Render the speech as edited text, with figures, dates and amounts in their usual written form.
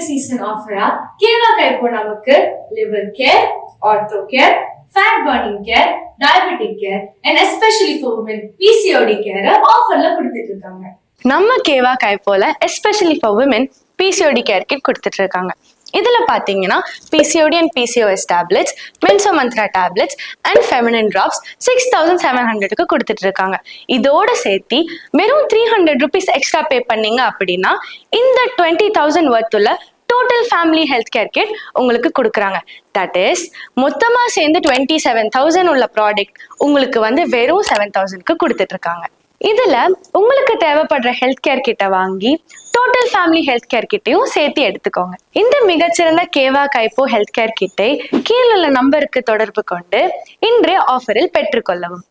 Season ஆஃபரா கேவா கைப்போ நமக்கு liver care, ortho care, fat burning care, diabetic care and especially for women PCOD care ஆஃபர்ல கொடுத்துட்டு இருக்காங்க. நம்ம கேவா கைப்போல especially for women PCOD care kit கொடுத்துட்டு இருக்காங்க. இதுல பாத்தீங்கன்னா PCOD and PCOS டேப்லெட்ஸ், மென்சோ மந்த்ரா டேப்லெட்ஸ் அண்ட் ஃபெமினின் டிராப்ஸ் 6700க்கு கொடுத்துட்டு இருக்காங்க. இதோட சேர்த்து வெறும் 300 rupees எக்ஸ்ட்ரா பே பண்ணீங்க அப்படின்னா இந்த 20,000 வர்த்துள்ள total family health care kit உங்களுக்கு கொடுக்குறாங்க. தட் இஸ் மொத்தமா சேர்ந்து 27,000 உள்ள ப்ராடக்ட் உங்களுக்கு வெறும் 7,000க்கு கொடுத்துட்டு இருக்காங்க. இதுல உங்களுக்கு தேவைப்படுற ஹெல்த் கேர் கிட்ட வாங்கி டோட்டல் ஃபேமிலி ஹெல்த் கேர் கிட்டையும் சேர்த்து எடுத்துக்கோங்க. இந்த மிகச்சிறந்த கேவா கைப்போ ஹெல்த் கேர் கிட்டை கீழுள்ள நம்பருக்கு தொடர்பு கொண்டு இன்றைய ஆஃபரில் பெற்றுக்கொள்ளவும்.